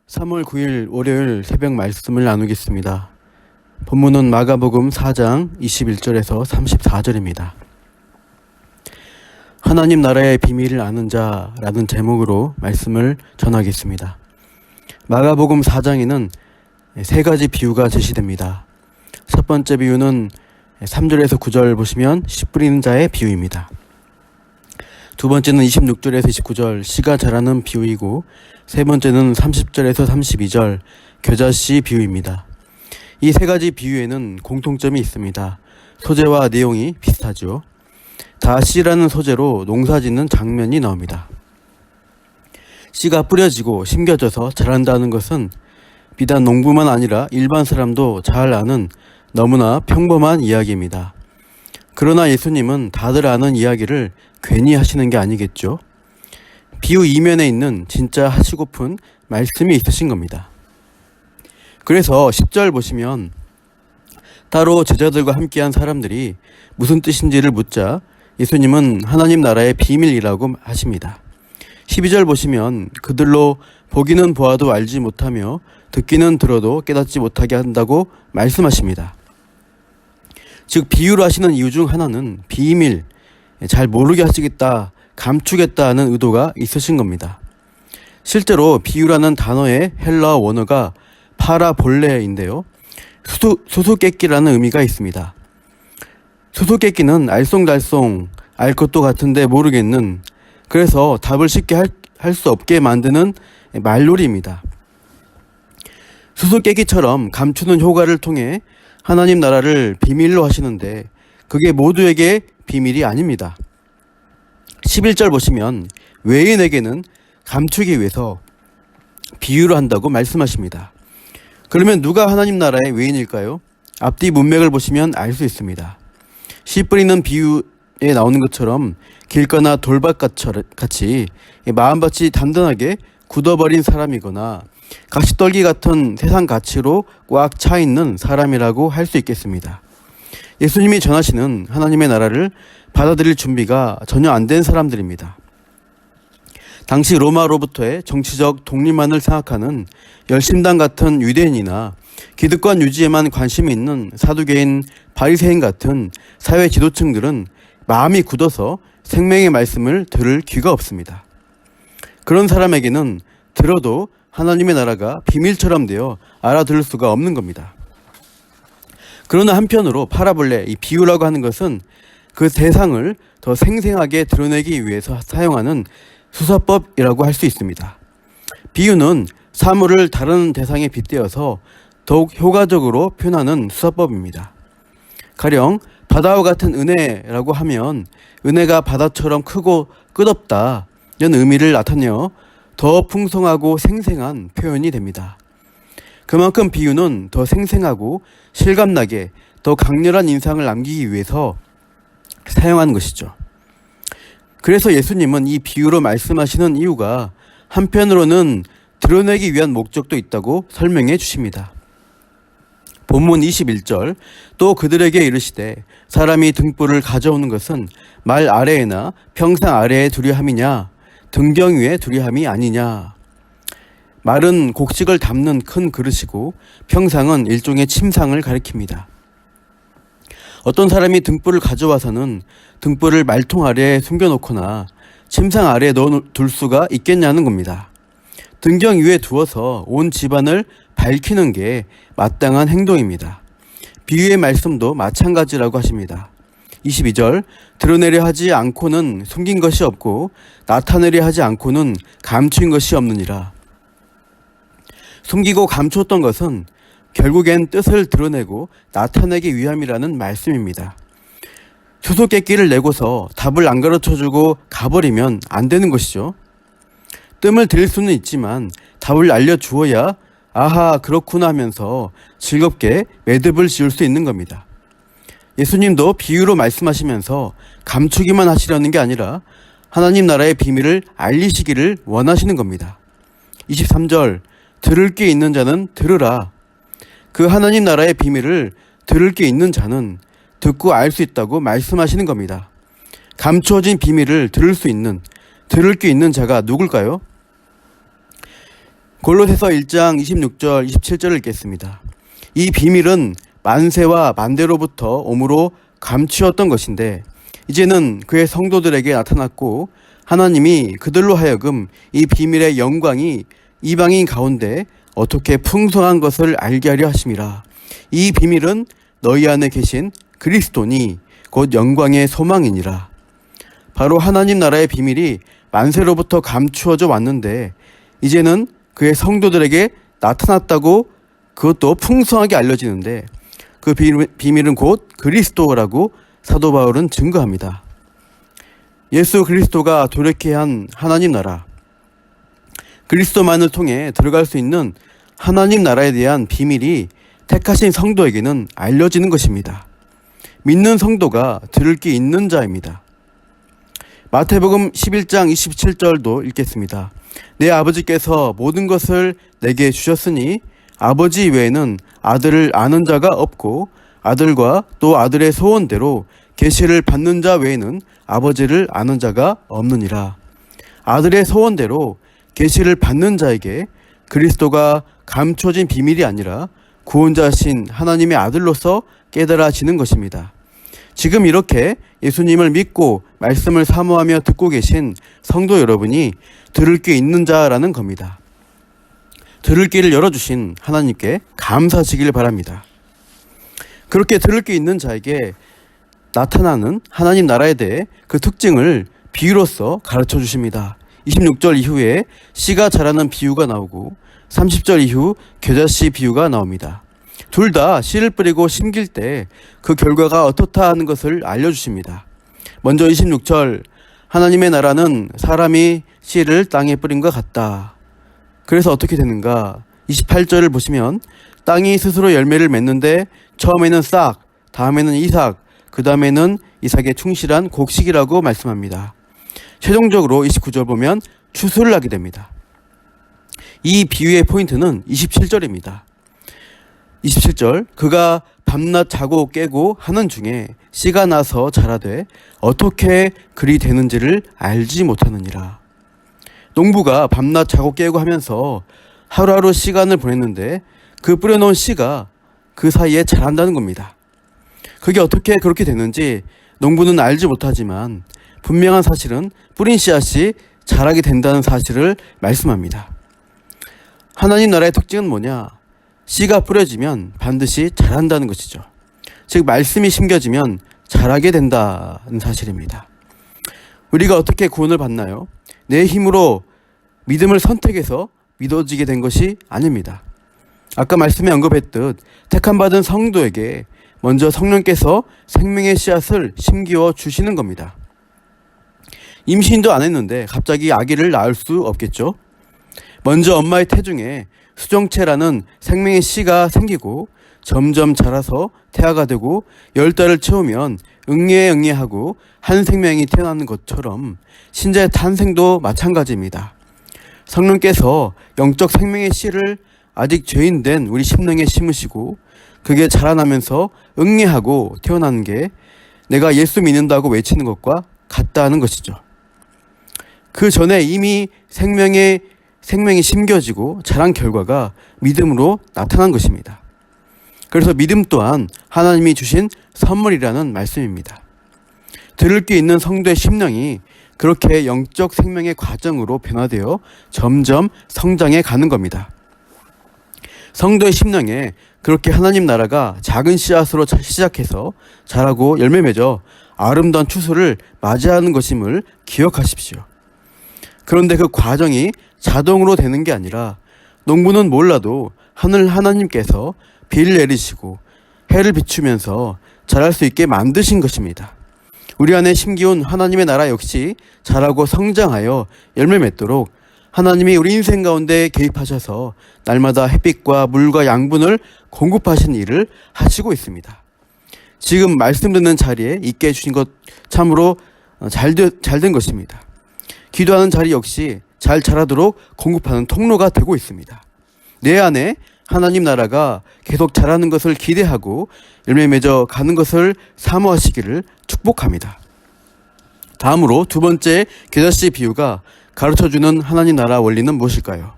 3월 9일 월요일 새벽 말씀을 나누겠습니다. 본문은 마가복음 4장 21절에서 34절입니다. 하나님 나라의 비밀을 아는 자라는 제목으로 말씀을 전하겠습니다. 마가복음 4장에는 세 가지 비유가 제시됩니다. 첫 번째 비유는 3절에서 9절 보시면 씨 뿌리는 자의 비유입니다. 두 번째는 26절에서 29절 씨가 자라는 비유이고, 세 번째는 30절에서 32절 겨자씨 비유입니다. 이 세 가지 비유에는 공통점이 있습니다. 소재와 내용이 비슷하죠. 다 씨라는 소재로 농사짓는 장면이 나옵니다. 씨가 뿌려지고 심겨져서 자란다는 것은 비단 농부만 아니라 일반 사람도 잘 아는 너무나 평범한 이야기입니다. 그러나 예수님은 다들 아는 이야기를 괜히 하시는 게 아니겠죠. 비유 이면에 있는 진짜 하시고픈 말씀이 있으신 겁니다. 그래서 10절 보시면 따로 제자들과 함께한 사람들이 무슨 뜻인지를 묻자 예수님은 하나님 나라의 비밀이라고 하십니다. 12절 보시면 그들로 보기는 보아도 알지 못하며 듣기는 들어도 깨닫지 못하게 한다고 말씀하십니다. 즉 비유로 하시는 이유 중 하나는 비밀, 잘 모르게 하시겠다, 감추겠다 하는 의도가 있으신 겁니다. 실제로 비유라는 단어의 헬라어 원어가 파라볼레인데요. 수수께끼라는 의미가 있습니다. 수수께끼는 알쏭달쏭 알 것도 같은데 모르겠는, 그래서 답을 쉽게 할 수 없게 만드는 말놀이입니다. 수수께끼처럼 감추는 효과를 통해 하나님 나라를 비밀로 하시는데 그게 모두에게 비밀이 아닙니다. 11절 보시면 외인에게는 감추기 위해서 비유를 한다고 말씀하십니다. 그러면 누가 하나님 나라의 외인일까요? 앞뒤 문맥을 보시면 알 수 있습니다. 씨 뿌리는 비유에 나오는 것처럼 길가나 돌밭같이 마음밭이 단단하게 굳어버린 사람이거나 가시떨기 같은 세상 가치로 꽉 차 있는 사람이라고 할 수 있겠습니다. 예수님이 전하시는 하나님의 나라를 받아들일 준비가 전혀 안 된 사람들입니다. 당시 로마로부터의 정치적 독립만을 생각하는 열심당 같은 유대인이나 기득권 유지에만 관심이 있는 사두개인, 바리새인 같은 사회 지도층들은 마음이 굳어서 생명의 말씀을 들을 귀가 없습니다. 그런 사람에게는 들어도 하나님의 나라가 비밀처럼 되어 알아들을 수가 없는 겁니다. 그러나 한편으로 파라볼레, 이 비유라고 하는 것은 그 대상을 더 생생하게 드러내기 위해서 사용하는 수사법이라고 할 수 있습니다. 비유는 사물을 다른 대상에 빗대어서 더욱 효과적으로 표현하는 수사법입니다. 가령 바다와 같은 은혜라고 하면 은혜가 바다처럼 크고 끝없다는 의미를 나타내어 더 풍성하고 생생한 표현이 됩니다. 그만큼 비유는 더 생생하고 실감나게 더 강렬한 인상을 남기기 위해서 사용한 것이죠. 그래서 예수님은 이 비유로 말씀하시는 이유가 한편으로는 드러내기 위한 목적도 있다고 설명해 주십니다. 본문 21절, 또 그들에게 이르시되 사람이 등불을 가져오는 것은 말 아래에나 평상 아래에 두려 함이냐, 등경 위에 두려 함이 아니냐. 말은 곡식을 담는 큰 그릇이고 평상은 일종의 침상을 가리킵니다. 어떤 사람이 등불을 가져와서는 등불을 말통 아래에 숨겨놓거나 침상 아래에 넣어둘 수가 있겠냐는 겁니다. 등경 위에 두어서 온 집안을 밝히는 게 마땅한 행동입니다. 비유의 말씀도 마찬가지라고 하십니다. 22절, 드러내려 하지 않고는 숨긴 것이 없고 나타내려 하지 않고는 감추인 것이 없느니라. 숨기고 감추었던 것은 결국엔 뜻을 드러내고 나타내기 위함이라는 말씀입니다. 수수께끼를 내고서 답을 안 가르쳐주고 가버리면 안 되는 것이죠. 뜸을 들일 수는 있지만 답을 알려주어야 아하 그렇구나 하면서 즐겁게 매듭을 지을 수 있는 겁니다. 예수님도 비유로 말씀하시면서 감추기만 하시려는 게 아니라 하나님 나라의 비밀을 알리시기를 원하시는 겁니다. 23절, 들을 게 있는 자는 들으라. 그 하나님 나라의 비밀을 들을 게 있는 자는 듣고 알 수 있다고 말씀하시는 겁니다. 감추어진 비밀을 들을 게 있는 자가 누굴까요? 골로새서 1장 26절 27절을 읽겠습니다. 이 비밀은 만세와 만대로부터 오므로 감추었던 것인데 이제는 그의 성도들에게 나타났고 하나님이 그들로 하여금 이 비밀의 영광이 이방인 가운데 어떻게 풍성한 것을 알게 하려 하심이라. 이 비밀은 너희 안에 계신 그리스도니 곧 영광의 소망이니라. 바로 하나님 나라의 비밀이 만세로부터 감추어져 왔는데 이제는 그의 성도들에게 나타났다고 그것도 풍성하게 알려지는데 그 비밀은 곧 그리스도라고 사도 바울은 증거합니다. 예수 그리스도가 도래케 한 하나님 나라, 그리스도만을 통해 들어갈 수 있는 하나님 나라에 대한 비밀이 택하신 성도에게는 알려지는 것입니다. 믿는 성도가 들을 게 있는 자입니다. 마태복음 11장 27절도 읽겠습니다. 내 아버지께서 모든 것을 내게 주셨으니 아버지 외에는 아들을 아는 자가 없고 아들과 또 아들의 소원대로 계시를 받는 자 외에는 아버지를 아는 자가 없느니라. 아들의 소원대로 계시를 받는 자에게 그리스도가 감춰진 비밀이 아니라 구원자신 하나님의 아들로서 깨달아지는 것입니다. 지금 이렇게 예수님을 믿고 말씀을 사모하며 듣고 계신 성도 여러분이 들을 게 있는 자라는 겁니다. 들을 길을 열어주신 하나님께 감사하시길 바랍니다. 그렇게 들을 게 있는 자에게 나타나는 하나님 나라에 대해 그 특징을 비유로서 가르쳐 주십니다. 26절 이후에 씨가 자라는 비유가 나오고 30절 이후 겨자씨 비유가 나옵니다. 둘 다 씨를 뿌리고 심길 때 그 결과가 어떻다 하는 것을 알려주십니다. 먼저 26절 하나님의 나라는 사람이 씨를 땅에 뿌린 것 같다. 그래서 어떻게 되는가? 28절을 보시면 땅이 스스로 열매를 맺는데 처음에는 싹, 다음에는 이삭, 그 다음에는 이삭에 충실한 곡식이라고 말씀합니다. 최종적으로 29절 보면 추수를 하게 됩니다. 이 비유의 포인트는 27절입니다. 27절 그가 밤낮 자고 깨고 하는 중에 씨가 나서 자라되 어떻게 그리 되는지를 알지 못하느니라. 농부가 밤낮 자고 깨고 하면서 하루하루 시간을 보냈는데 그 뿌려놓은 씨가 그 사이에 자란다는 겁니다. 그게 어떻게 그렇게 되는지 농부는 알지 못하지만 분명한 사실은 뿌린 씨앗이 자라게 된다는 사실을 말씀합니다. 하나님 나라의 특징은 뭐냐? 씨가 뿌려지면 반드시 자란다는 것이죠. 즉 말씀이 심겨지면 자라게 된다는 사실입니다. 우리가 어떻게 구원을 받나요? 내 힘으로 믿음을 선택해서 믿어지게 된 것이 아닙니다. 아까 말씀에 언급했듯 택함받은 성도에게 먼저 성령께서 생명의 씨앗을 심기어 주시는 겁니다. 임신도 안 했는데 갑자기 아기를 낳을 수 없겠죠. 먼저 엄마의 태중에 수정체라는 생명의 씨가 생기고 점점 자라서 태아가 되고 10달을 채우면 응애하고 한 생명이 태어나는 것처럼 신자의 탄생도 마찬가지입니다. 성령께서 영적 생명의 씨를 아직 죄인된 우리 심령에 심으시고 그게 자라나면서 응애하고 태어나는 게 내가 예수 믿는다고 외치는 것과 같다는 것이죠. 그 전에 이미 생명이 심겨지고 자란 결과가 믿음으로 나타난 것입니다. 그래서 믿음 또한 하나님이 주신 선물이라는 말씀입니다. 들을 게 있는 성도의 심령이 그렇게 영적 생명의 과정으로 변화되어 점점 성장해 가는 겁니다. 성도의 심령에 그렇게 하나님 나라가 작은 씨앗으로 시작해서 자라고 열매 맺어 아름다운 추수를 맞이하는 것임을 기억하십시오. 그런데 그 과정이 자동으로 되는 게 아니라 농부는 몰라도 하나님께서 비를 내리시고 해를 비추면서 자랄 수 있게 만드신 것입니다. 우리 안에 심기운 하나님의 나라 역시 자라고 성장하여 열매 맺도록 하나님이 우리 인생 가운데 개입하셔서 날마다 햇빛과 물과 양분을 공급하시는 일을 하시고 있습니다. 지금 말씀 듣는 자리에 있게 해주신 것 참으로 잘된 것입니다. 기도하는 자리 역시 잘 자라도록 공급하는 통로가 되고 있습니다. 내 안에 하나님 나라가 계속 자라는 것을 기대하고 열매 맺어 가는 것을 사모하시기를 축복합니다. 다음으로 두 번째 겨자씨 비유가 가르쳐주는 하나님 나라 원리는 무엇일까요?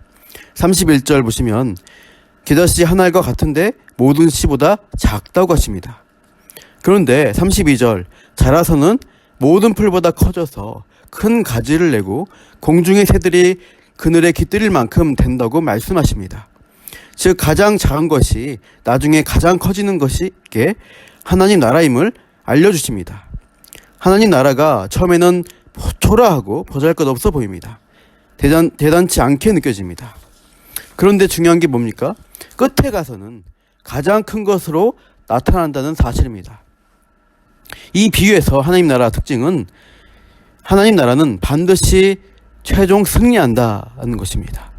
31절 보시면 겨자씨 한 알과 같은데 모든 씨보다 작다고 하십니다. 그런데 32절 자라서는 모든 풀보다 커져서 큰 가지를 내고 공중의 새들이 그늘에 깃들일 만큼 된다고 말씀하십니다. 즉 가장 작은 것이 나중에 가장 커지는 것이게 하나님 나라임을 알려주십니다. 하나님 나라가 처음에는 초라하고 보잘것없어 보입니다. 대단치 않게 느껴집니다. 그런데 중요한 게 뭡니까? 끝에 가서는 가장 큰 것으로 나타난다는 사실입니다. 이 비유에서 하나님 나라 특징은 하나님 나라는 반드시 최종 승리한다는 것입니다.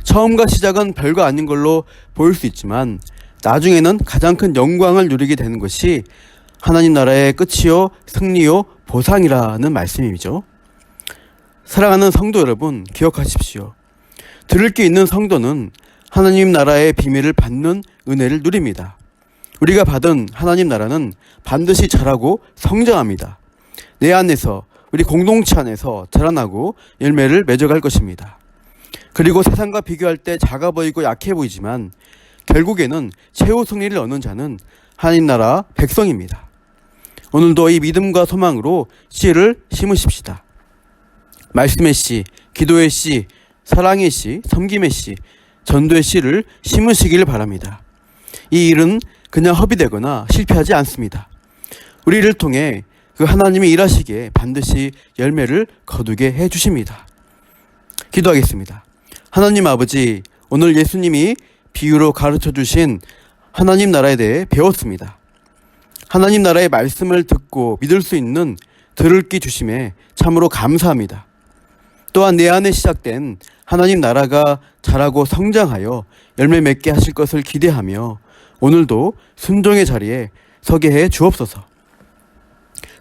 처음과 시작은 별거 아닌 걸로 보일 수 있지만 나중에는 가장 큰 영광을 누리게 되는 것이 하나님 나라의 끝이요 승리요 보상이라는 말씀이죠. 사랑하는 성도 여러분, 기억하십시오. 들을 게 있는 성도는 하나님 나라의 비밀을 받는 은혜를 누립니다. 우리가 받은 하나님 나라는 반드시 자라고 성장합니다. 내 안에서, 우리 공동체 안에서 자라나고 열매를 맺어갈 것입니다. 그리고 세상과 비교할 때 작아 보이고 약해 보이지만 결국에는 최후 승리를 얻는 자는 하나님 나라 백성입니다. 오늘도 이 믿음과 소망으로 씨를 심으십시다. 말씀의 씨, 기도의 씨, 사랑의 씨, 섬김의 씨, 전도의 씨를 심으시길 바랍니다. 이 일은 그냥 허비되거나 실패하지 않습니다. 우리를 통해 그 하나님이 일하시기에 반드시 열매를 거두게 해주십니다. 기도하겠습니다. 하나님 아버지, 오늘 예수님이 비유로 가르쳐 주신 하나님 나라에 대해 배웠습니다. 하나님 나라의 말씀을 듣고 믿을 수 있는 들을 귀 주심에 참으로 감사합니다. 또한 내 안에 시작된 하나님 나라가 자라고 성장하여 열매 맺게 하실 것을 기대하며 오늘도 순종의 자리에 서게 해 주옵소서.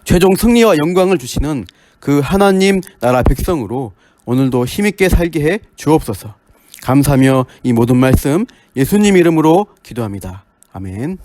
최종 승리와 영광을 주시는 그 하나님 나라 백성으로 오늘도 힘있게 살게 해 주옵소서. 감사하며 이 모든 말씀 예수님 이름으로 기도합니다. 아멘.